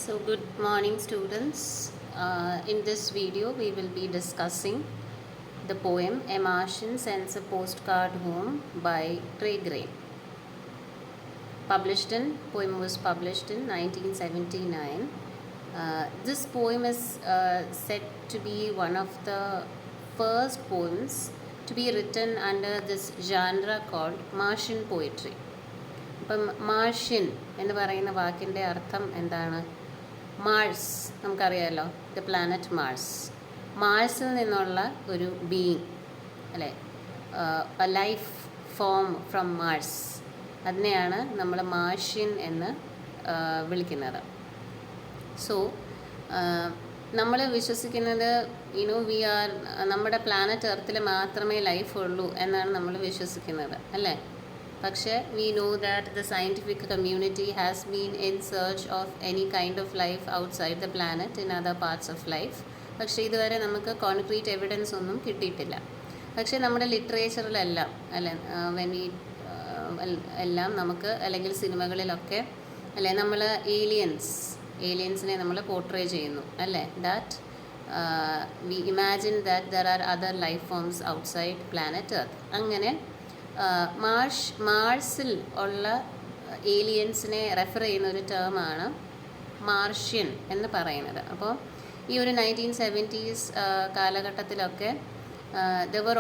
So good morning students. In this video we will be discussing the poem A Martian Sends a Postcard Home by Trey Gray. Poem was published in 1979. This poem is said to be one of the first poems to be written under this genre called Martian poetry. അപ്പം Martian എന്ന് പറയുന്ന വാക്കിൻ്റെ അർത്ഥം എന്താണ്? Mars നമുക്കറിയാമല്ലോ, the planet മാഴ്സിൽ നിന്നുള്ള ഒരു being അല്ലേ, ലൈഫ് ഫോം ഫ്രം മാഴ്സ്, അതിനെയാണ് നമ്മൾ മാർഷ്യൻ എന്ന് വിളിക്കുന്നത്. സോ നമ്മൾ വിശ്വസിക്കുന്നത് നമ്മുടെ പ്ലാനറ്റ് എർത്തിൽ മാത്രമേ ലൈഫ് ഉള്ളൂ എന്നാണ് നമ്മൾ വിശ്വസിക്കുന്നത് അല്ലേ. പക്ഷേ we know that the scientific community has been in search of any kind of life outside the planet in other parts of life. പക്ഷേ ഇതുവരെ നമുക്ക് കോൺക്രീറ്റ് എവിഡൻസ് ഒന്നും കിട്ടിയിട്ടില്ല. പക്ഷേ നമ്മുടെ ലിറ്ററേച്ചറിലെല്ലാം അല്ലെ, എല്ലാം നമുക്ക്, അല്ലെങ്കിൽ സിനിമകളിലൊക്കെ അല്ലെ, നമ്മൾ ഏലിയൻസിനെ നമ്മൾ പോർട്രേ ചെയ്യുന്നു അല്ലേ. That we imagine that there are other life forms outside planet earth. അങ്ങനെ മാർസിൽ ഉള്ള ഏലിയൻസിനെ റെഫർ ചെയ്യുന്ന ഒരു ടേമാണ് മാർഷ്യൻ എന്ന് പറയുന്നത്. അപ്പോൾ ഈ ഒരു 1970s കാലഘട്ടത്തിലൊക്കെ there were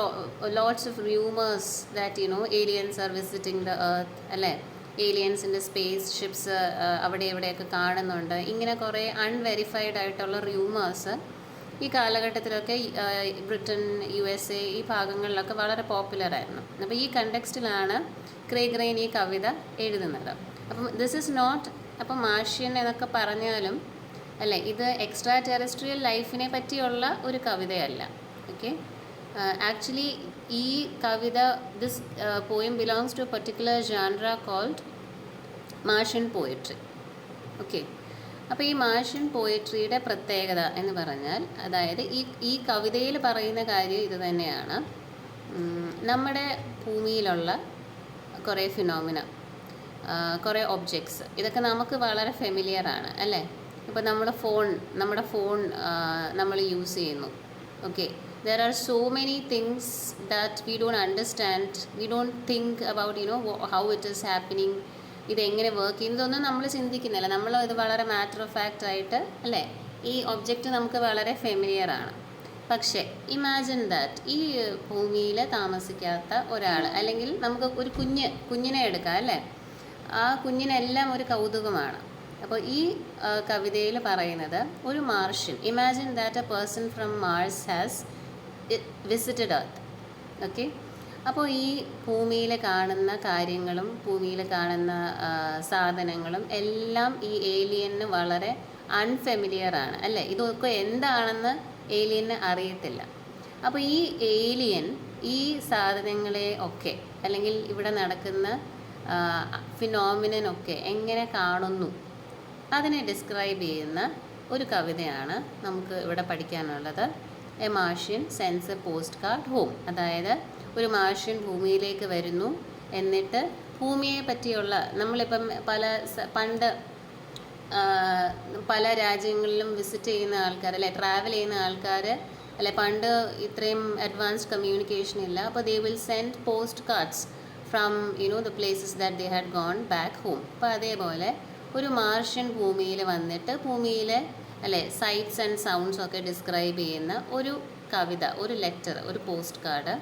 lots of rumors that aliens are visiting the earth അല്ലേ, ഏലിയൻസിൻ്റെ സ്പേസ് ഷിപ്സ് അവിടെ എവിടെയൊക്കെ കാണുന്നുണ്ട്. ഇങ്ങനെ കുറേ അൺവെരിഫൈഡ് ആയിട്ടുള്ള റൂമേഴ്സ് ഈ കാലഘട്ടത്തിലൊക്കെ ബ്രിട്ടൻ, USA ഈ ഭാഗങ്ങളിലൊക്കെ വളരെ പോപ്പുലറായിരുന്നു. അപ്പോൾ ഈ കണ്ടെക്സ്റ്റിലാണ് ക്രേഗ് ഈ കവിത എഴുതുന്നത്. അപ്പം ദിസ് ഈസ് നോട്ട്, അപ്പം മാർഷ്യൻ എന്നൊക്കെ പറഞ്ഞാലും അല്ലേ, ഇത് എക്സ്ട്രാ ടെറസ്ട്രിയൽ ലൈഫിനെ പറ്റിയുള്ള ഒരു കവിതയല്ല. ഓക്കെ, ആക്ച്വലി ഈ കവിത, this poem belongs to a particular genre called Martian poetry. Okay, അപ്പോൾ ഈ മാർഷ്യൻ പോയട്രിയുടെ പ്രത്യേകത എന്ന് പറഞ്ഞാൽ, അതായത് ഈ കവിതയിൽ പറയുന്ന കാര്യം ഇത് തന്നെയാണ്. നമ്മുടെ ഭൂമിയിലുള്ള കുറേ ഫിനോമിന, കുറേ ഒബ്ജക്ട്സ്, ഇതൊക്കെ നമുക്ക് വളരെ ഫെമിലിയറാണ് അല്ലേ. ഇപ്പോൾ നമ്മുടെ ഫോൺ നമ്മൾ യൂസ് ചെയ്യുന്നു. Okay, there are so many things that we don't understand, we don't think about how it is happening, ഇതെങ്ങനെ വർക്ക് ചെയ്യുന്നതൊന്നും നമ്മൾ ചിന്തിക്കുന്നില്ല. നമ്മൾ ഇത് വളരെ മാറ്റർ ഓഫ് ഫാക്റ്റ് ആയിട്ട് അല്ലേ, ഈ ഒബ്ജക്റ്റ് നമുക്ക് വളരെ ഫെമിലിയറാണ്. പക്ഷേ ഇമാജിൻ ദാറ്റ് ഈ ഭൂമിയിൽ താമസിക്കാത്ത ഒരാൾ, അല്ലെങ്കിൽ നമുക്ക് ഒരു കുഞ്ഞിനെ എടുക്കാം അല്ലേ, ആ കുഞ്ഞിനെല്ലാം ഒരു കൗതുകമാണ്. അപ്പോൾ ഈ കവിതയിൽ പറയുന്നത് ഒരു Martian, imagine that A person from Mars has visited earth. Okay, അപ്പോൾ ഈ ഭൂമിയിൽ കാണുന്ന കാര്യങ്ങളും ഭൂമിയിൽ കാണുന്ന സാധനങ്ങളും എല്ലാം ഈ ഏലിയന് വളരെ അൺഫെമിലിയറാണ് അല്ലേ. ഇതൊക്കെ എന്താണെന്ന് ഏലിയന് അറിയത്തില്ല. അപ്പോൾ ഈ ഏലിയൻ ഈ സാധനങ്ങളെ ഒക്കെ, അല്ലെങ്കിൽ ഇവിടെ നടക്കുന്ന ഫിനോമിനൊക്കെ എങ്ങനെ കാണുന്നു, അതിനെ ഡിസ്ക്രൈബ് ചെയ്യുന്ന ഒരു കവിതയാണ് നമുക്ക് ഇവിടെ പഠിക്കാനുള്ളത്. A Martian sense A post card home. അതായത് ഒരു മാർഷ്യൻ ഭൂമിയിലേക്ക് വരുന്നു, എന്നിട്ട് ഭൂമിയെ പറ്റിയുള്ള, നമ്മളിപ്പം പണ്ട് പല രാജ്യങ്ങളിലും വിസിറ്റ് ചെയ്യുന്ന ആൾക്കാർ അല്ലെ, ട്രാവൽ ചെയ്യുന്ന ആൾക്കാർ അല്ലെ, പണ്ട് ഇത്രയും അഡ്വാൻസ്ഡ് കമ്മ്യൂണിക്കേഷൻ ഇല്ല. അപ്പോൾ they will send postcards from the places that they had gone back home. അപ്പോൾ അതേപോലെ ഒരു മാർഷ്യൻ ഭൂമിയിൽ വന്നിട്ട് ഭൂമിയിലെ അല്ലെ സൈറ്റ്സ് ആൻഡ് സൗണ്ട്സ് ഒക്കെ ഡിസ്ക്രൈബ് ചെയ്യുന്ന ഒരു കവിത, ഒരു ലെറ്റർ, ഒരു പോസ്റ്റ് കാർഡ്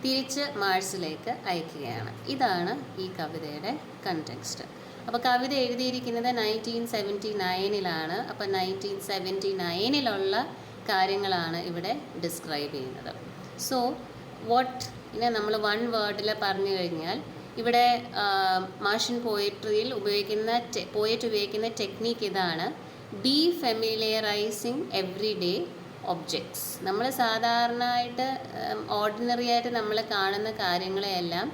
തിരിച്ച് മാർസിലേക്ക് അയക്കുകയാണ്. ഇതാണ് ഈ കവിതയുടെ കണ്ടെക്സ്റ്റ്. അപ്പോൾ കവിത എഴുതിയിരിക്കുന്നത് 1979 അപ്പോൾ 1979 കാര്യങ്ങളാണ് ഇവിടെ ഡിസ്ക്രൈബ് ചെയ്യുന്നത്. സോ നമ്മൾ വൺ വേർഡിൽ പറഞ്ഞു കഴിഞ്ഞാൽ, ഇവിടെ മാർഷ്യൻ പോയട്രിയിൽ ഉപയോഗിക്കുന്ന ടെക്നീക്ക് ഇതാണ്: ഡീഫെമിലിയറൈസിങ് എവ്രി ഡേ ഒബ്ജക്ട്സ്. നമ്മൾ സാധാരണയായിട്ട് ഓർഡിനറി ആയിട്ട് നമ്മൾ കാണുന്ന കാര്യങ്ങളെയെല്ലാം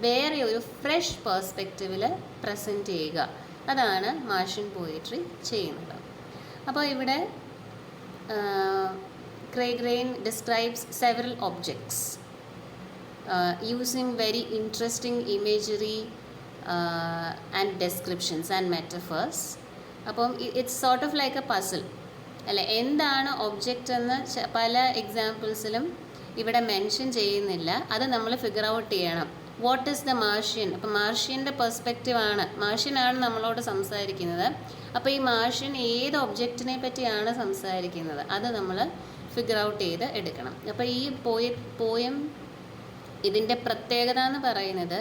വേറെ ഒരു ഫ്രഷ് പേഴ്സ്പെക്റ്റീവിൽ പ്രസൻറ്റ് ചെയ്യുക. അതാണ് മാർഷ്യൻ പോയട്രി ചെയ്യുന്നത്. അപ്പോൾ ഇവിടെ Craig describes several objects using very interesting imagery and descriptions and metaphors. അപ്പം it's sort of like A puzzle അല്ലേ. എന്താണ് ഒബ്ജക്റ്റ് എന്ന് പല എക്സാമ്പിൾസിലും ഇവിടെ മെൻഷൻ ചെയ്യുന്നില്ല, അത് നമ്മൾ ഫിഗർ ഔട്ട് ചെയ്യണം. What is the Martian? അപ്പം മാർഷ്യൻ്റെ പെർസ്പെക്റ്റീവാണ്, മാർഷ്യനാണ് നമ്മളോട് സംസാരിക്കുന്നത്. അപ്പോൾ ഈ മാർഷ്യൻ ഏത് ഒബ്ജക്റ്റിനെ പറ്റിയാണ് സംസാരിക്കുന്നത് അത് നമ്മൾ ഫിഗർ ഔട്ട് ചെയ്ത് എടുക്കണം. അപ്പോൾ ഈ പോയം ഇതിൻ്റെ പ്രത്യേകത എന്ന് പറയുന്നത്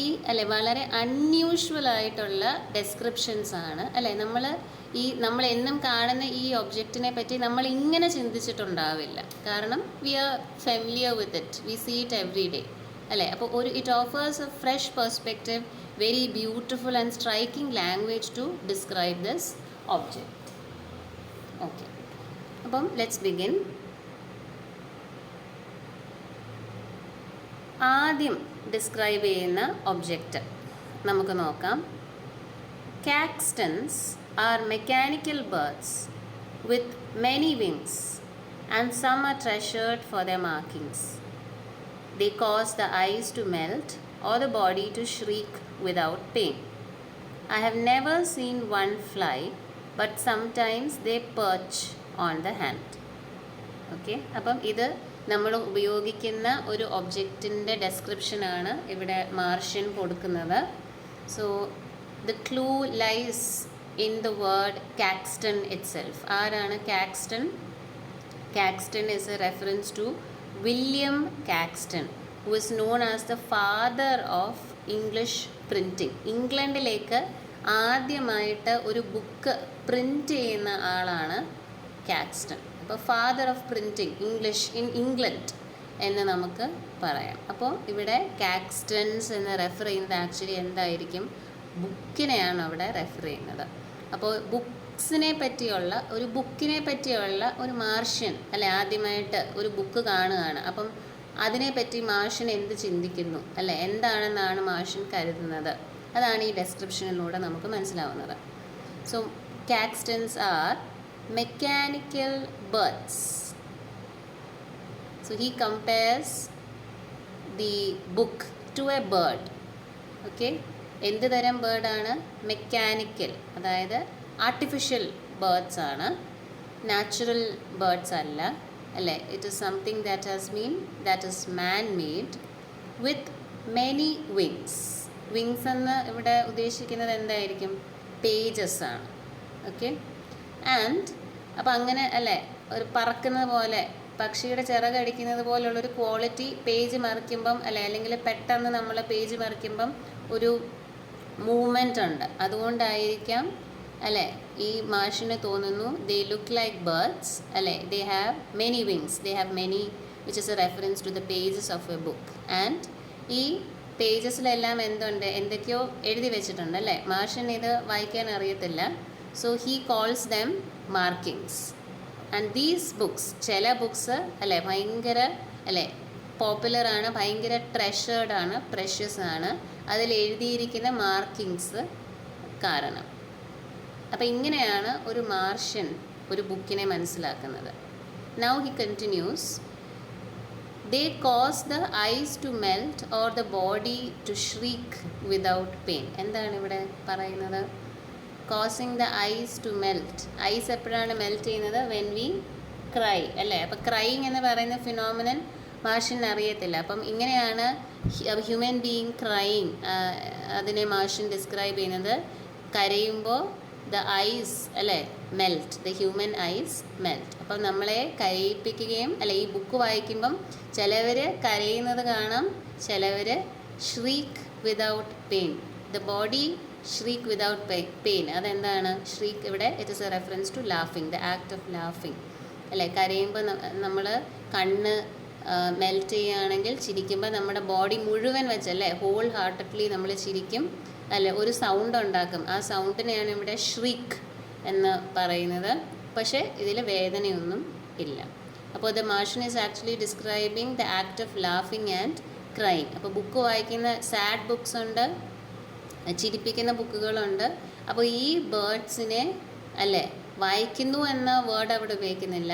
ഈ അല്ലെ വളരെ അൺയൂഷ്വൽ ആയിട്ടുള്ള ഡെസ്ക്രിപ്ഷൻസ് ആണ് അല്ലേ. നമ്മൾ എന്നും കാണുന്ന ഈ ഒബ്ജക്റ്റിനെ പറ്റി നമ്മൾ ഇങ്ങനെ ചിന്തിച്ചിട്ടുണ്ടാവില്ല, കാരണം we are familiar with it, we see it every day അല്ലേ. അപ്പോൾ it offers a fresh perspective, very beautiful and striking language to describe this object. Okay, അപ്പം ലെറ്റ്സ് ബിഗിൻ. ആദ്യം ഡിസ്ക്രൈബ് ചെയ്യുന്ന ഒബ്ജക്റ്റ് നമുക്ക് നോക്കാം. Caxtons are mechanical birds with many wings and some are treasured for their markings. They cause the eyes to melt or the body to shriek without pain. I have never seen one fly, but sometimes they perch on the hand. Okay, അപ്പം ഇത് നമ്മൾ ഉപയോഗിക്കുന്ന ഒരു ഒബ്ജക്റ്റിൻ്റെ ഡെസ്ക്രിപ്ഷനാണ് ഇവിടെ Martian കൊടുക്കുന്നത്. So the clue lies in the word Caxton itself. ആരാണ് Caxton? Caxton is a reference to William Caxton, who is known as the father of English printing. ഇംഗ്ലണ്ടിലേക്ക് ആദ്യമായിട്ട് ഒരു ബുക്ക് പ്രിൻറ്റ് ചെയ്യുന്ന ആളാണ് കാക്സ്റ്റൺ. അപ്പോൾ father of printing English in England എന്ന് നമുക്ക് പറയാം. അപ്പോൾ ഇവിടെ കാക്സ്റ്റൺസ് എന്ന് റെഫർ ചെയ്യുന്നത് ആക്ച്വലി എന്തായിരിക്കും? ബുക്കിനെയാണ് അവിടെ റെഫർ ചെയ്യുന്നത്. അപ്പോൾ ബുക്കിനെ പറ്റിയുള്ള ഒരു മാർഷ്യൻ അല്ലെ, ആദ്യമായിട്ട് ഒരു ബുക്ക് കാണുകയാണ്. അപ്പം അതിനെപ്പറ്റി മാർഷ്യൻ എന്ത് ചിന്തിക്കുന്നു അല്ലെ, എന്താണെന്നാണ് മാർഷ്യൻ കരുതുന്നത്, അതാണ് ഈ ഡെസ്ക്രിപ്ഷനിലൂടെ നമുക്ക് മനസ്സിലാവുന്നത്. So Caxtons are mechanical birds. So he compares the book to a bird. Okay, എന്ത് തരം ബേർഡാണ്? മെക്കാനിക്കൽ, അതായത് ആർട്ടിഫിഷ്യൽ ബേർഡ്സ് ആണ്, നാച്ചുറൽ ബേർഡ്സ് അല്ല അല്ലേ. It is something that is man made with many wings. Wings എന്ന് ഇവിടെ ഉദ്ദേശിക്കുന്നത് എന്തായിരിക്കും? പേജസ് ആണ്. ഓക്കെ, ആൻഡ് അപ്പോൾ അങ്ങനെ അല്ലേ, ഒരു പറക്കുന്നത് പോലെ, പക്ഷിയുടെ ചിറകടിക്കുന്നത് പോലുള്ളൊരു ക്വാളിറ്റി പേജ് മറിക്കുമ്പം അല്ലേ, അല്ലെങ്കിൽ പെട്ടെന്ന് നമ്മൾ പേജ് മറിക്കുമ്പം ഒരു മൂവ്മെൻ്റ് ഉണ്ട്. അതുകൊണ്ടായിരിക്കാം അല്ലേ ഈ മാർഷ്യന് തോന്നുന്നു ദേ ലുക്ക് ലൈക്ക് ബേർഡ്സ് അല്ലേ, they have many wings, they have many, which is a reference to the pages of a book. And ഈ പേജസിലെല്ലാം എന്തൊക്കെയോ എഴുതി വെച്ചിട്ടുണ്ട് അല്ലേ. മാർഷ്യൻ ഇത് വായിക്കാൻ അറിയത്തില്ല. So he calls them markings. And these books, ചില ബുക്സ് അല്ലേ ഭയങ്കര അല്ലേ പോപ്പുലർ ആണ്, ഭയങ്കര ട്രഷേർഡ് ആണ്, പ്രഷ്യസ് ആണ്, അതിൽ എഴുതിയിരിക്കുന്ന മാർക്കിങ്സ് കാരണം. അപ്പം ഇങ്ങനെയാണ് ഒരു മാർഷ്യൻ ഒരു ബുക്കിനെ മനസ്സിലാക്കുന്നത്. Now he continues, they cause the eyes to melt or the body to shriek without pain. എന്താണ് ഇവിടെ പറയുന്നത്? Causing the eyes to melt. Eyes എപ്പോഴാണ് മെൽറ്റ് ചെയ്യുന്നത്? വെൻ വി ക്രൈ അല്ലേ. അപ്പോൾ ക്രൈയിങ് എന്ന് പറയുന്ന ഫിനോമിനൻ മാർഷ്യൻ അറിയത്തില്ല. അപ്പം ഇങ്ങനെയാണ് ഹ്യൂമൻ ബീയിങ് ക്രൈയിങ് അതിനെ മാർഷ്യൻ ഡിസ്ക്രൈബ് ചെയ്യുന്നത്. കരയുമ്പോൾ ദ ഐസ് അല്ലേ melt, the human eyes melt. അപ്പം നമ്മളെ കരയിപ്പിക്കുകയും അല്ലെ, ഈ ബുക്ക് വായിക്കുമ്പം ചിലവർ കരയുന്നത് കാണാം, ചിലവർ ഷ്രീക്ക് without pain. The body ഷ്രീക്ക് without pain. അതെന്താണ് ഷ്രീക്ക്? ഇവിടെ it is a reference to ലാഫിങ്, the act of ലാഫിങ് അല്ലേ. കരയുമ്പോൾ നമ്മൾ കണ്ണ് മെൽറ്റ് ചെയ്യുകയാണെങ്കിൽ, ചിരിക്കുമ്പോൾ നമ്മുടെ ബോഡി മുഴുവൻ വെച്ചല്ലേ ഹോൾ ഹാർട്ടഡ്ലി നമ്മൾ ചിരിക്കും അല്ലേ, ഒരു സൗണ്ട് ഉണ്ടാക്കും. ആ സൗണ്ടിനെയാണ് ഇവിടെ ഷ്രീക്ക് എന്ന് പറയുന്നത്. പക്ഷേ ഇതിൽ വേദനയൊന്നും ഇല്ല. അപ്പോൾ the Martian is actually describing the act of ലാഫിങ് ആൻഡ് ക്രൈങ്. അപ്പോൾ ബുക്ക് വായിക്കുന്ന സാഡ് ബുക്സ് ഉണ്ട്, ചിരിപ്പിക്കുന്ന ബുക്കുകളുണ്ട്. അപ്പോൾ ഈ ബേർഡ്സിനെ അല്ലേ വായിക്കുന്നു എന്ന വേർഡ് അവിടെ ഉപയോഗിക്കുന്നില്ല.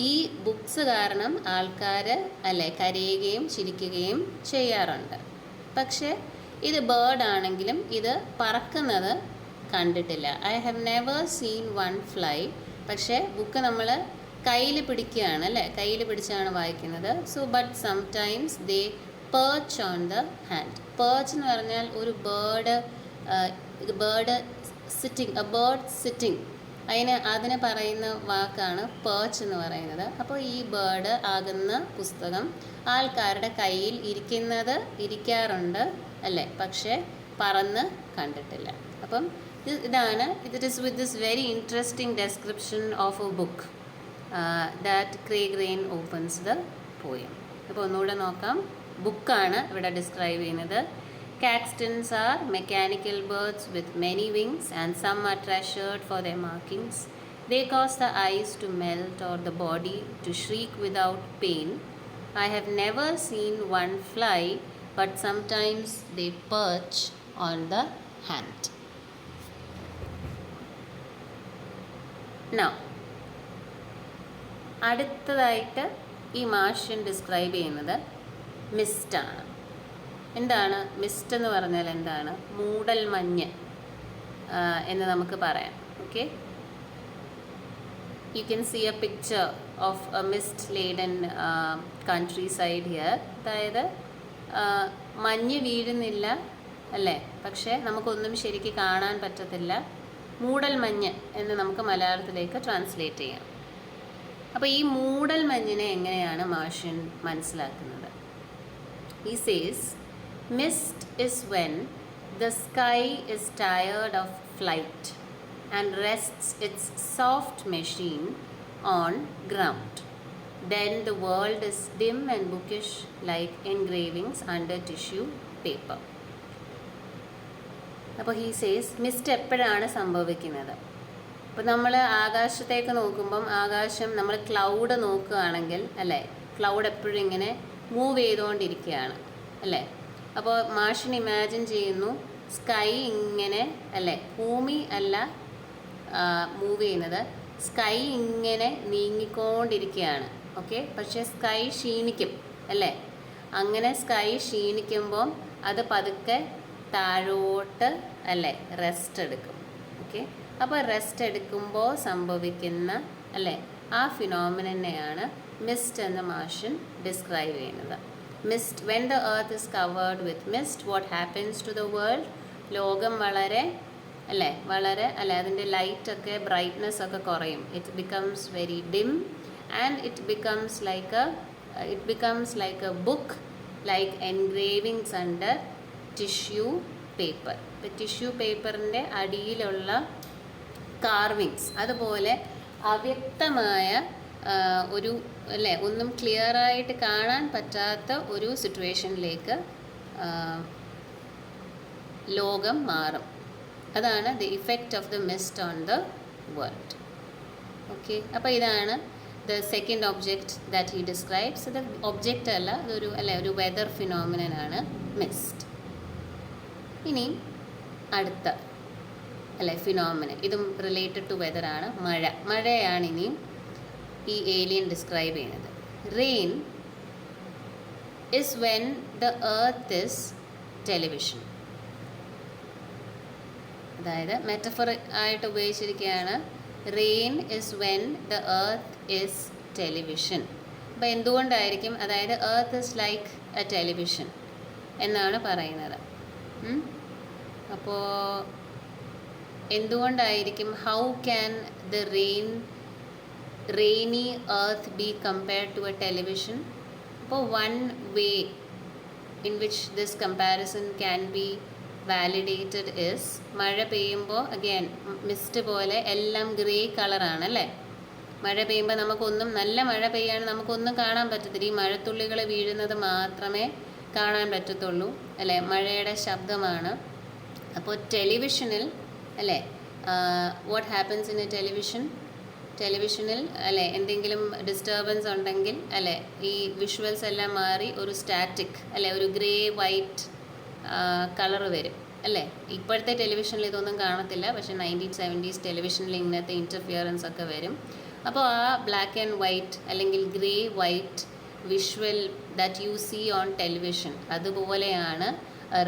ഈ ബുക്സ് കാരണം ആൾക്കാർ അല്ലേ കരയുകയും ചിരിക്കുകയും ചെയ്യാറുണ്ട്. പക്ഷേ ഇത് ബേർഡാണെങ്കിലും ഇത് പറക്കുന്നത് കണ്ടിട്ടില്ല. I have never seen one fly. പക്ഷേ ബുക്ക് നമ്മൾ കയ്യിൽ പിടിക്കുകയാണ് അല്ലേ, കയ്യിൽ പിടിച്ചാണ് വായിക്കുന്നത്. So but sometimes they perch on the hand. Perch എന്ന് പറഞ്ഞാൽ ഒരു ബേർഡ് സിറ്റിംഗ്, അതിനെ പറയുന്ന വാക്കാണ് പേർച്ച് എന്ന് പറയുന്നത്. അപ്പോൾ ഈ ബേർഡ് ആകുന്ന പുസ്തകം ആൾക്കാരുടെ കയ്യിൽ ഇരിക്കാറുണ്ട് അല്ലേ, പക്ഷേ പറന്ന് കണ്ടിട്ടില്ല. അപ്പം ഇതാണ് it is with this very interesting description of a book that Craig rain opens the poem. അപ്പോൾ ഒന്നുകൂടെ നോക്കാം. ബുക്കാണ് ഇവിടെ ഡിസ്ക്രൈബ് ചെയ്യുന്നത്. Caxtons are mechanical birds with many wings, and some are treasured for their markings. They cause the eyes to melt or the body to shriek without pain. I have never seen one fly, but sometimes they perch on the hand. Now, അടുത്തതായിട്ട് ഈ Martian describe ചെയ്യുന്നത് മിസ്റ്റാണ്. എന്താണ് mist എന്ന് പറഞ്ഞാൽ? എന്താണ് മൂടൽ മഞ്ഞ് എന്ന് നമുക്ക് പറയാം. Okay, you can see a picture of a mist laden countryside here. അതായത് മഞ്ഞ് വീഴുന്നില്ല അല്ലേ, പക്ഷേ നമുക്കൊന്നും ശരിക്ക് കാണാൻ പറ്റത്തില്ല. മൂടൽ മഞ്ഞ് എന്ന് നമുക്ക് മലയാളത്തിലേക്ക് ട്രാൻസ്ലേറ്റ് ചെയ്യാം. അപ്പോൾ ഈ മൂടൽ മഞ്ഞിനെ എങ്ങനെയാണ് മാർഷ്യൻ മനസ്സിലാക്കുന്നത്? He says, mist is when the sky is tired of flight and rests its soft machine on ground. Then the world is dim and bookish like engravings under tissue paper. അപ്പോൾ he says, mist എപ്പോഴാണ് സംഭവിക്കുന്നത്? അപ്പോൾ നമ്മൾ ആകാശത്തേക്ക് നോക്കുമ്പം ആകാശം നമ്മൾ cloud നോക്കുകയാണെങ്കിൽ അല്ലേ, ക്ലൗഡ് എപ്പോഴും ഇങ്ങനെ മൂവ് ചെയ്തുകൊണ്ടിരിക്കുകയാണ് അല്ലേ. അപ്പോൾ മാർഷ്യൻ ഇമാജിൻ ചെയ്യുന്നു സ്കൈ ഇങ്ങനെ അല്ലേ, ഭൂമി അല്ല മൂവ് ചെയ്യുന്നത്, സ്കൈ ഇങ്ങനെ നീങ്ങിക്കൊണ്ടിരിക്കുകയാണ്. ഓക്കെ, പക്ഷേ സ്കൈ ക്ഷീണിക്കും അല്ലേ. അങ്ങനെ സ്കൈ ക്ഷീണിക്കുമ്പോൾ അത് പതുക്കെ താഴോട്ട് അല്ലേ റെസ്റ്റ് എടുക്കും. ഓക്കെ, അപ്പോൾ റെസ്റ്റ് എടുക്കുമ്പോൾ സംഭവിക്കുന്ന അല്ലേ ആ ഫിനോമിനനെയാണ് മിസ്റ്റ് എന്ന മാർഷ്യൻ ഡിസ്ക്രൈബ് ചെയ്യുന്നത്. Mist, when the earth is covered with mist what happens to the world? ലോകം വളരെ അതിൻ്റെ ലൈറ്റൊക്കെ ബ്രൈറ്റ്നെസ് ഒക്കെ കുറയും. It becomes very dim and it becomes like a book, like engravings under tissue paper. ഇപ്പം tissue പേപ്പറിൻ്റെ അടിയിലുള്ള കാർവിങ്സ് അതുപോലെ അവ്യക്തമായ ഒരു അല്ലേ ഒന്നും ക്ലിയറായിട്ട് കാണാൻ പറ്റാത്ത ഒരു സിറ്റുവേഷനിലേക്ക് ലോകം മാറും. അതാണ് the effect of the mist on the world. Okay, അപ്പോൾ ഇതാണ് the second object that he describes. ഇത് ഒബ്ജക്റ്റ് അല്ല, ഇതൊരു ഒരു വെതർ ഫിനോമിനനാണ് മിസ്റ്റ്. ഇനി അടുത്ത ഫിനോമിനൻ, ഇതും റിലേറ്റഡ് ടു വെതറാണ്. മഴയാണ് ഇനിയും ഈ ഏലിയൻ ഡിസ്ക്രൈബ് ചെയ്യുന്നത്. Rain is when the earth is television. അതായത് മെറ്റഫർ ആയിട്ട് ഉപയോഗിച്ചിരിക്കുകയാണ്. Rain is when the earth is television. അപ്പോൾ എന്തുകൊണ്ടായിരിക്കും? അതായത് earth is like a television എന്നാണ് പറയുന്നത്. അപ്പോൾ എന്തുകൊണ്ടായിരിക്കും? How can the rainy earth be compared to a television? അപ്പോൾ one way in which this comparison can be validated is, മഴ പെയ്യുമ്പോൾ അഗൈൻ മിസ്റ്റ് പോലെ എല്ലാം ഗ്രേ കളറാണ് അല്ലേ. മഴ പെയ്യുമ്പോൾ നമുക്കൊന്നും, നല്ല മഴ പെയ്യാണെങ്കിൽ നമുക്കൊന്നും കാണാൻ പറ്റത്തില്ല, ഈ മഴത്തുള്ളികൾ വീഴുന്നത് മാത്രമേ കാണാൻ പറ്റത്തുള്ളൂ അല്ലേ, മഴയുടെ ശബ്ദമാണ്. അപ്പോൾ ടെലിവിഷനിൽ അല്ലേ വാട്ട് ഹാപ്പൻസ് ഇൻ എ ടെലിവിഷനിൽ അല്ലേ എന്തെങ്കിലും ഡിസ്റ്റർബൻസ് ഉണ്ടെങ്കിൽ അല്ലേ ഈ വിഷ്വൽസ് എല്ലാം മാറി ഒരു സ്റ്റാറ്റിക് അല്ലേ ഒരു ഗ്രേ വൈറ്റ് കളർ വരും അല്ലേ. ഇപ്പോഴത്തെ ടെലിവിഷനിൽ ഇതൊന്നും കാണത്തില്ല, പക്ഷേ 1970s ടെലിവിഷനിൽ ഇങ്ങനത്തെ ഇൻ്റർഫിയറൻസ് ഒക്കെ വരും. അപ്പോൾ ആ ബ്ലാക്ക് ആൻഡ് വൈറ്റ് അല്ലെങ്കിൽ grey white visual that you see on television, അതുപോലെയാണ്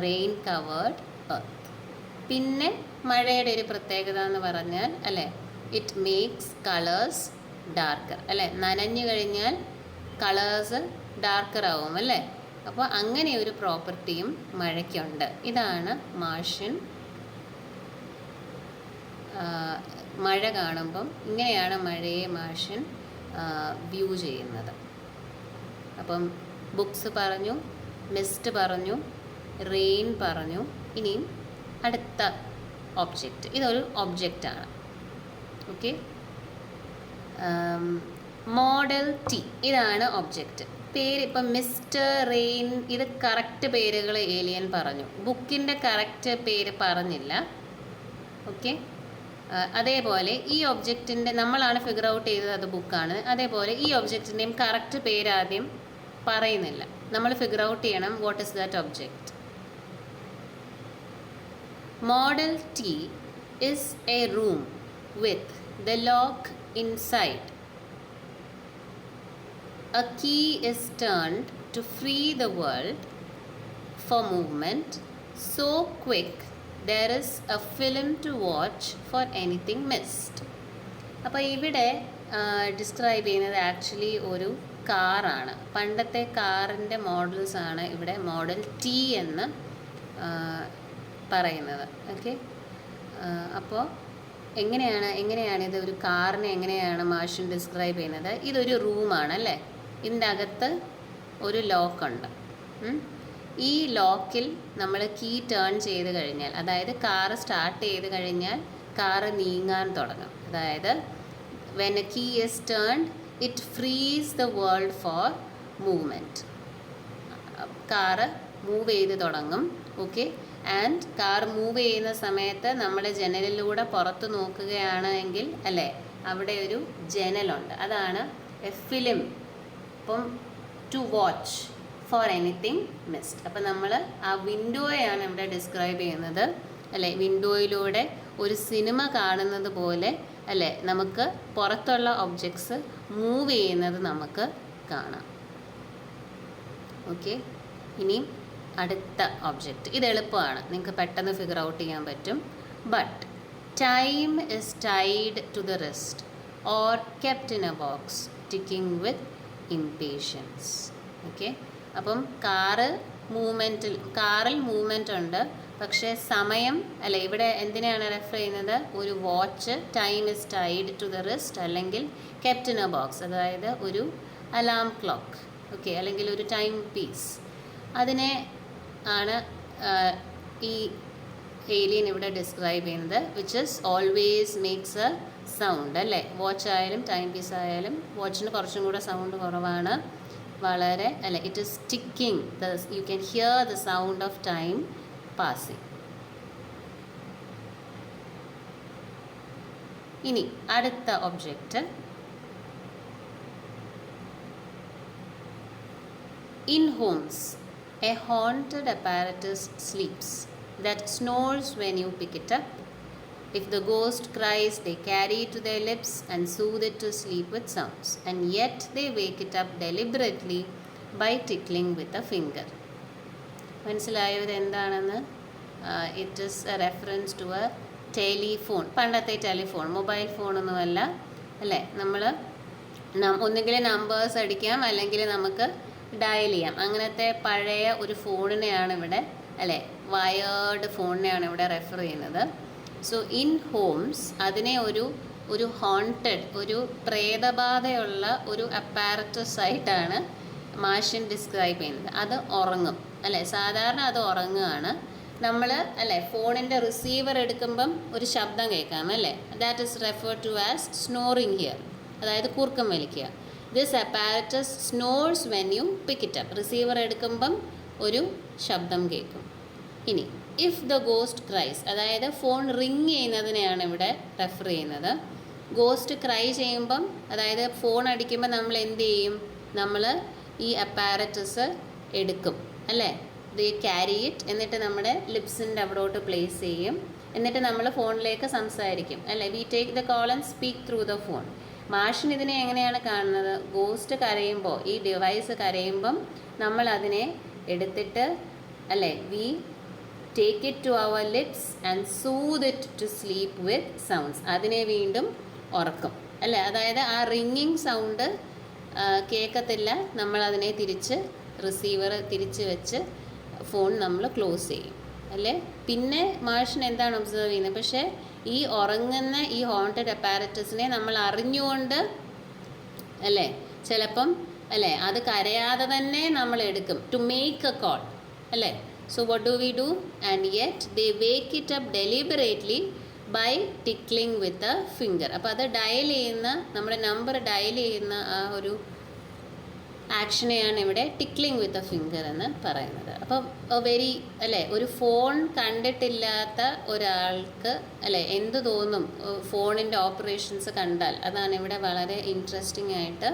റെയിൻ കവേർഡ് എർത്ത്. പിന്നെ മഴയുടെ ഒരു പ്രത്യേകത എന്ന് പറഞ്ഞാൽ അല്ലേ, ഇറ്റ് മേക്സ് കളേഴ്സ് ഡാർക്കർ അല്ലേ, നനഞ്ഞു കഴിഞ്ഞാൽ കളേഴ്സ് ഡാർക്കർ ആവും അല്ലേ. അപ്പോൾ അങ്ങനെ ഒരു പ്രോപ്പർട്ടിയും മഴയ്ക്കുണ്ട്. ഇതാണ് മാർഷ്യൻ. മഴ കാണുമ്പം ഇങ്ങനെയാണ് മഴയെ മാർഷ്യൻ വ്യൂ ചെയ്യുന്നത്. അപ്പം ബുക്സ് പറഞ്ഞു, മിസ്റ്റ് പറഞ്ഞു, റെയിൻ പറഞ്ഞു. ഇനിയും അടുത്ത ഒബ്ജക്റ്റ്, ഇതൊരു ഒബ്ജക്റ്റാണ്. ഓക്കെ, മോഡൽ ടി, ഇതാണ് ഒബ്ജക്റ്റ്. പേര് ഇപ്പം മിസ്റ്റർ, റെയിൻ, ഇത് കറക്റ്റ് പേരുകൾ ഏലിയൻ പറഞ്ഞു. ബുക്കിൻ്റെ കറക്റ്റ് പേര് പറഞ്ഞില്ല. ഓക്കെ, അതേപോലെ ഈ ഒബ്ജക്റ്റിൻ്റെ നമ്മളാണ് ഫിഗർ ഔട്ട് ചെയ്തത് അത് ബുക്കാണ്. അതേപോലെ ഈ ഒബ്ജക്റ്റിൻ്റെയും കറക്റ്റ് പേര് ആദ്യം പറയുന്നില്ല. നമ്മൾ ഫിഗർ ഔട്ട് ചെയ്യണം what is that object. Model T is A room with the lock inside. A key is turned to free the world for movement. So quick, there is a film to watch for anything missed. അപ്പോൾ ഇവിടെ describe ചെയ്യുന്നത് actually ഒരു കാറാണ്. പണ്ടത്തെ കാറിൻ്റെ മോഡൽസാണ് ഇവിടെ model T എന്ന് പറയുന്നത്. ഓക്കെ, അപ്പോൾ എങ്ങനെയാണ് ഇത് ഒരു കാറിനെ എങ്ങനെയാണ് മാർഷ്യൻ ഡിസ്ക്രൈബ് ചെയ്യുന്നത്? ഇതൊരു റൂമാണ് അല്ലേ, ഇതിൻ്റെ അകത്ത് ഒരു ലോക്കുണ്ട്. ഈ ലോക്കിൽ നമ്മൾ കീ ടേൺ ചെയ്ത് കഴിഞ്ഞാൽ, അതായത് കാറ് സ്റ്റാർട്ട് ചെയ്ത് കഴിഞ്ഞാൽ കാറ് നീങ്ങാൻ തുടങ്ങും. അതായത് when a key is turned it frees the world for movement. Car move ചെയ്ത് തുടങ്ങും. ഓക്കെ, ആൻഡ് കാർ മൂവ് ചെയ്യുന്ന സമയത്ത് നമ്മൾ ജനലിലൂടെ പുറത്ത് നോക്കുകയാണ് എങ്കിൽ അല്ലേ, അവിടെ ഒരു ജനലുണ്ട്, അതാണ് എ ഫിലിം. അപ്പം to watch for anything missed. അപ്പം നമ്മൾ ആ വിൻഡോയെയാണ് ഇവിടെ ഡിസ്ക്രൈബ് ചെയ്യുന്നത് അല്ലേ. വിൻഡോയിലൂടെ ഒരു സിനിമ കാണുന്നത് പോലെ അല്ലേ, നമുക്ക് പുറത്തുള്ള ഒബ്ജക്ട്സ് മൂവ് ചെയ്യുന്നത് നമുക്ക് കാണാം. ഓക്കെ, ഇനിയും അടുത്ത ഒബ്ജക്റ്റ്. ഇത് എളുപ്പമാണ്, നിങ്ങൾക്ക് പെട്ടെന്ന് ഫിഗർ ഔട്ട് ചെയ്യാൻ പറ്റും. But time is tied to the wrist or kept in a box ticking with impatience. Okay, അപ്പം കാറിൽ മൂവ്മെൻ്റ് ഉണ്ട്, പക്ഷേ സമയം അല്ല, ഇവിടെ എന്തിനാണ് റെഫർ ചെയ്യുന്നത്? ഒരു watch, time is tied to the wrist, അല്ലെങ്കിൽ കെപ്റ്റ് ഇൻ എ ബോക്സ്, അതായത് ഒരു അലാം ക്ലോക്ക്. ഓക്കെ, അല്ലെങ്കിൽ ഒരു ടൈം പീസ്. അതിനെ ആണ് ഈ ഏലിയൻ ഇവിടെ ഡിസ്ക്രൈബ് ചെയ്യുന്നത്, which is always makes a sound അല്ലേ. വാച്ച് ആയാലും ടൈം പീസ് ആയാലും വാച്ചിന് കുറച്ചും കൂടെ സൗണ്ട് കുറവാണ്, വളരെ അല്ലേ. It is ticking, you can hear the sound of time passing. ഇനി അടുത്ത object, in homes a haunted apparatus sleeps that snores when you pick it up. If the ghost cries, they carry it to their lips and soothe it to sleep with sounds, and yet they wake it up deliberately by tickling with a finger. മനസ്സിലായോ ഇത് എന്താണെന്ന്? It is a reference to a telephone. പണ്ടത്തെ telephone, mobile ഫോണൊന്നുമല്ല അല്ലേ. നമ്മൾ ഒന്നുകിൽ numbers അടിക്കാം അല്ലെങ്കിൽ നമുക്ക് ഡയൽ ചെയ്യാം. അങ്ങനത്തെ പഴയ ഒരു ഫോണിനെയാണ് ഇവിടെ അല്ലേ, വയേർഡ് ഫോണിനെയാണ് ഇവിടെ റെഫർ ചെയ്യുന്നത്. സോ ഇൻ ഹോംസ് അതിനെ ഒരു ഹോണ്ടഡ്, ഒരു പ്രേതബാധയുള്ള ഒരു അപ്പാരറ്റസ് ആയിട്ടാണ് മാർഷ്യൻ ഡിസ്ക്രൈബ് ചെയ്യുന്നത്. അത് ഉറങ്ങും അല്ലേ, സാധാരണ അത് ഉറങ്ങുകയാണ്. നമ്മൾ അല്ലേ ഫോണിൻ്റെ റിസീവർ എടുക്കുമ്പം ഒരു ശബ്ദം കേൾക്കാം അല്ലേ, that is refer to as snoring here, അതായത് കൂർക്കം വലിക്കുക. This apparatus snores when you pick it up. Receiver എടുക്കുമ്പം ഒരു ശബ്ദം കേൾക്കും. ഇനി ഇഫ് ദ ഗോസ്റ്റ് ക്രൈസ്, അതായത് ഫോൺ റിങ് ചെയ്യുന്നതിനെയാണ് ഇവിടെ റെഫർ ചെയ്യുന്നത്. ഗോസ്റ്റ് ക്രൈ ചെയ്യുമ്പം, അതായത് ഫോൺ അടിക്കുമ്പോൾ നമ്മൾ എന്ത് ചെയ്യും? നമ്മൾ ഈ അപ്പാരറ്റസ് എടുക്കും അല്ലേ, ദേ ക്യാരി ഇറ്റ്, എന്നിട്ട് നമ്മുടെ ലിപ്സിൻ്റെ അവിടോട്ട് പ്ലേസ് ചെയ്യും, എന്നിട്ട് നമ്മൾ ഫോണിലേക്ക് സംസാരിക്കും അല്ലേ. We take the call and speak through the phone. Martian ഇതിനെ എങ്ങനെയാണ് കാണുന്നത്? ഗോസ്റ്റ് കരയുമ്പോൾ, ഈ ഡിവൈസ് കരയുമ്പം നമ്മൾ അതിനെ എടുത്തിട്ട് അല്ലേ we take it to our lips and soothe it to sleep with sounds. അതിനെ വീണ്ടും ഉറക്കും അല്ലേ. അതായത് ആ റിങ്ങിങ് സൗണ്ട് കേൾക്കത്തില്ല, നമ്മളതിനെ തിരിച്ച് റിസീവർ തിരിച്ച് വെച്ച് ഫോൺ നമ്മൾ ക്ലോസ് ചെയ്യും അല്ലേ. പിന്നെ മാർഷ്യൻ എന്താണ് ഒബ്സർവ് ചെയ്യുന്നത്, പക്ഷേ ഈ ഉറങ്ങുന്ന ഈ ഹോണ്ടഡ് അപ്പാരറ്റസിനെ നമ്മൾ അറിഞ്ഞുകൊണ്ട് അല്ലേ ചിലപ്പം അല്ലേ അത് കരയാതെ തന്നെ നമ്മൾ എടുക്കും ടു മേക്ക് എ കോൾ അല്ലേ. So what do we do and yet they wake it up deliberately by tickling with a finger. അപ്പോൾ അത് ഡയൽ ചെയ്യുന്ന നമ്മുടെ നമ്പർ ഡയൽ ചെയ്യുന്ന ആ ഒരു ആക്ഷനെയാണ് ഇവിടെ ടിക്ലിംഗ് വിത്ത് എ ഫിംഗർ എന്ന് പറയുന്നത്. അപ്പം വെരി അല്ലേ ഒരു ഫോൺ കണ്ടിട്ടില്ലാത്ത ഒരാൾക്ക് അല്ലേ എന്ത് തോന്നും ഫോണിൻ്റെ ഓപ്പറേഷൻസ് കണ്ടാൽ. അതാണ് ഇവിടെ വളരെ ഇൻട്രസ്റ്റിംഗ് ആയിട്ട്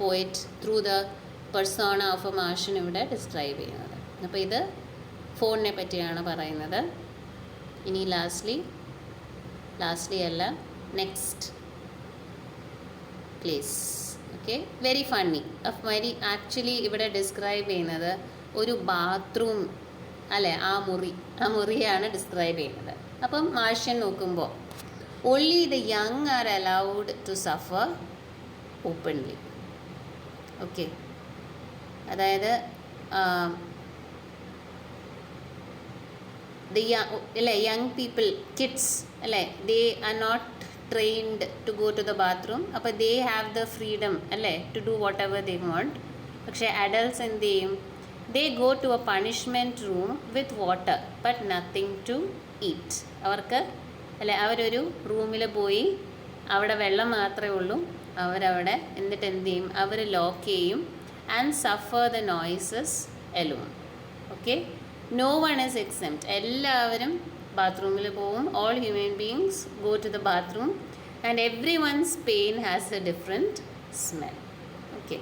poet through the persona of a Martian ഇവിടെ ഡിസ്ക്രൈബ് ചെയ്യുന്നത്. അപ്പോൾ ഇത് ഫോണിനെ പറ്റിയാണ് പറയുന്നത്. ഇനി ലാസ്റ്റ്ലി അല്ല next place. Okay, very funny actually ഇവിടെ ഡിസ്ക്രൈബ് ചെയ്യുന്നത് ഒരു ബാത്റൂം അല്ലേ, ആ മുറിയാണ് ഡിസ്ക്രൈബ് ചെയ്യുന്നത്. അപ്പം മാർഷ്യൻ നോക്കുമ്പോൾ only the young are allowed to suffer openly. Okay, അതായത് യങ് പീപ്പിൾ കിഡ്സ് അല്ലേ they are not trained to go to the bathroom. അപ്പോൾ they have the freedom അല്ലേ to do whatever they want. പക്ഷേ adults എന്ത് ചെയ്യും, they go to a punishment room with water but nothing to eat. അവർക്ക് അല്ലേ അവരൊരു റൂമിൽ പോയി അവിടെ വെള്ളം മാത്രമേ ഉള്ളൂ, അവരവിടെ എന്നിട്ട് എന്ത് ചെയ്യും, അവർ ലോക്ക് ചെയ്യും and suffer the noises alone. Okay, no one is except, എല്ലാവരും ബാത്റൂമിൽ പോവും. All human beings go to the bathroom and everyone's pain has a different smell. Okay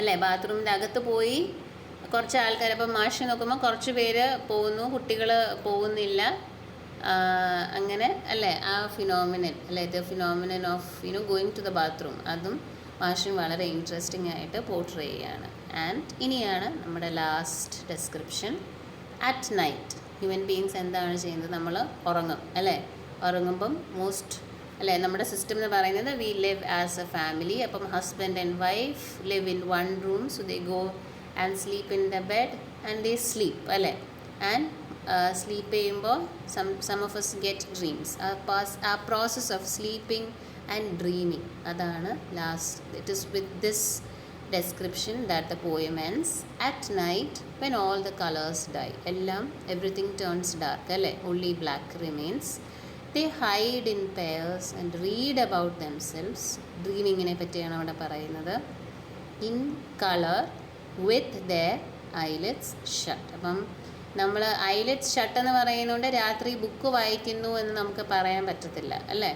അല്ലേ, ബാത്റൂമിൻ്റെ അകത്ത് പോയി കുറച്ച് ആൾക്കാർ, അപ്പം മാഷ് നോക്കുമ്പോൾ കുറച്ച് പേര് പോകുന്നു, കുട്ടികൾ പോകുന്നില്ല. അങ്ങനെ അല്ലേ ആ ഫിനോമിനൻ അല്ലേ the phenomenon of going to the bathroom, അതും മാഷിന് വളരെ ഇൻട്രസ്റ്റിംഗ് ആയിട്ട് പോർട്രേ ചെയ്യാണ്. ആൻഡ് ഇനിയാണ് നമ്മുടെ last description. At night human beings എന്താണ് ചെയ്യുന്നത്, നമ്മൾ ഉറങ്ങും അല്ലേ. ഉറങ്ങുമ്പം അല്ലേ നമ്മുടെ സിസ്റ്റം എന്ന് പറയുന്നത് we live as a family. അപ്പം husband and wife live in one room, so they go and sleep in the bed and they sleep അല്ലേ. ആൻഡ് സ്ലീപ്പ് ചെയ്യുമ്പോൾ some of us get dreams. ആ process of sleeping and dreaming, അതാണ് last. It is with this description that the poem ends. At night when all the colors die, everything turns dark alle, only black remains. They hide in pairs and read about themselves. Dreaming ine pattiyana avada parayunnathu. In color with their eyelids shut. അപ്പം നമ്മൾ eyelids shut എന്ന് പറയുന്നതുകൊണ്ട് രാത്രി book വായിക്കുന്നു എന്ന് നമുക്ക് പറയാൻ പറ്റത്തില്ല അല്ലേ.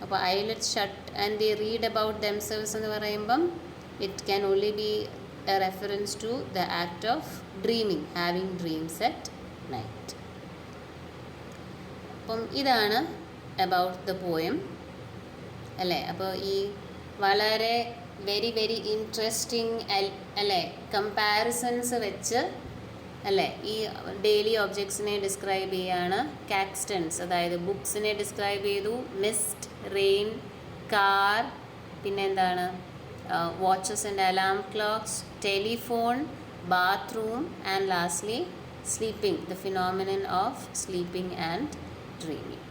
അപ്പോൾ eyelids shut and they read about themselves എന്ന് പറയുമ്പം it can only be a reference to the act of dreaming, having dreams at night. അപ്പം ഇതാണ് about the poem അല്ലേ. അപ്പോൾ ഈ വളരെ വെരി ഇൻട്രസ്റ്റിംഗ് അല്ലേ കമ്പാരിസൺസ് വെച്ച് അല്ലേ ഈ ഡെയിലി ഒബ്ജക്ട്സിനെ ഡിസ്ക്രൈബ് ചെയ്യാണ്. കാക്സ്റ്റൺസ് അതായത് ബുക്സിനെ ഡിസ്ക്രൈബ് ചെയ്തു, മിസ്റ്റ്, റെയിൻ, കാർ, പിന്നെ എന്താണ് watches and alarm clocks, telephone, bathroom, and lastly sleeping, the phenomenon of sleeping and dreaming.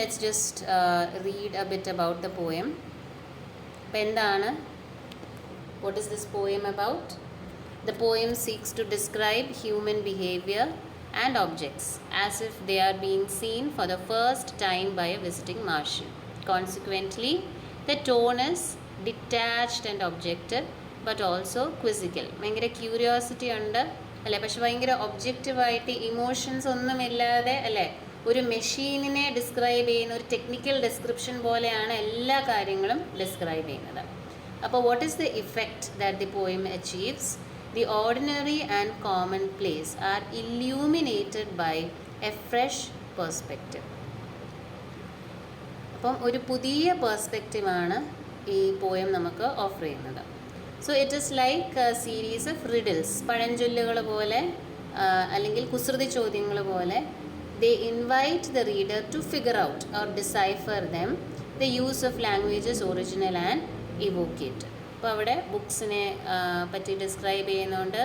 Let's just read a bit about the poem. What is this poem about? The poem seeks to describe human behavior and objects as if they are being seen for the first time by a visiting Martian. Consequently, the tone is detached and objective but also quizzical. ഭയങ്കര curiosity ഉണ്ട് അല്ലേ, പക്ഷെ ഭയങ്കര ഒബ്ജക്റ്റീവായിട്ട് emotions ഒന്നുമില്ലാതെ അല്ലേ ഒരു മെഷീനിനെ describe ചെയ്യുന്ന ഒരു ടെക്നിക്കൽ ഡിസ്ക്രിപ്ഷൻ പോലെയാണ് എല്ലാ കാര്യങ്ങളും ഡിസ്ക്രൈബ് ചെയ്യുന്നത്. അപ്പോൾ what is the effect that the poem achieves? The ordinary and commonplace are illuminated by a fresh perspective. അപ്പം ഒരു പുതിയ പെർസ്പെക്റ്റീവാണ് ഈ പോയം നമുക്ക് ഓഫർ ചെയ്യുന്നത്. So it is like a series of riddles, പഴഞ്ചൊല്ലുകൾ പോലെ അല്ലെങ്കിൽ കുസൃതി ചോദ്യങ്ങൾ പോലെ. They invite the reader to figure out or decipher them, the use of languages original and evocate. അപ്പോൾ അവിടെ ബുക്സിനെ പറ്റി ഡിസ്ക്രൈബ് ചെയ്യുന്നുണ്ട്,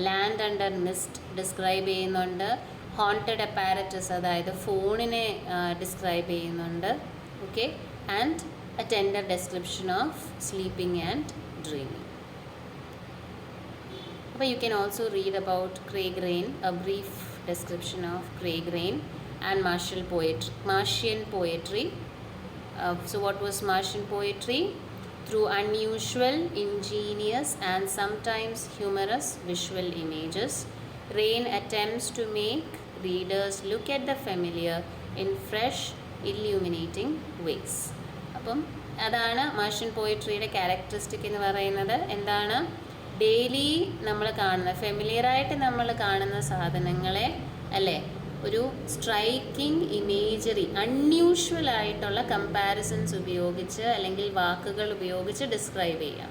ലാൻഡ് അണ്ടർ മിസ്റ്റ് ഡിസ്ക്രൈബ് ചെയ്യുന്നുണ്ട്, ഹോണ്ടഡ് അപ്പാരറ്റസ് അതായത് ഫോണിനെ ഡിസ്ക്രൈബ് ചെയ്യുന്നുണ്ട്. Okay, and a tender description of sleeping and dreaming. അപ്പോൾ you can also read about Craig Raine, a brief description of Craig Raine and Martian poetry. So what was Martian poetry? Through unusual, ingenious and sometimes humorous visual images, Raine attempts to make readers look at the familiar in fresh, illuminating ways. അപ്പം അതാണ് Martian പോയട്രിയുടെ characteristic എന്ന് പറയുന്നത്. എന്താണ്? Daily നമ്മൾ കാണുന്ന ഫെമിലിയറായിട്ട് നമ്മൾ കാണുന്ന സാധനങ്ങളെ അല്ലേ ഒരു സ്ട്രൈക്കിംഗ് ഇമേജറി, അൺയൂഷ്വൽ ആയിട്ടുള്ള കമ്പാരിസൺസ് ഉപയോഗിച്ച് അല്ലെങ്കിൽ വാക്കുകൾ ഉപയോഗിച്ച് ഡിസ്ക്രൈബ് ചെയ്യാം.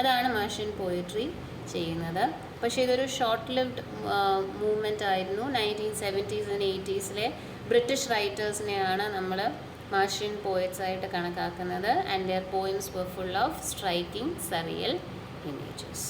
അതാണ് മാർഷ്യൻ പോയട്രി ചെയ്യുന്നത്. പക്ഷേ ഇതൊരു ഷോർട്ട് ലിവ്ഡ് മൂവ്മെൻ്റ് ആയിരുന്നു. 1970s and 80s ബ്രിട്ടീഷ് റൈറ്റേഴ്സിനെയാണ് നമ്മൾ മാർഷ്യൻ പോയറ്റ്സ് ആയിട്ട് കണക്കാക്കുന്നത്. And their poems were full of striking surreal images.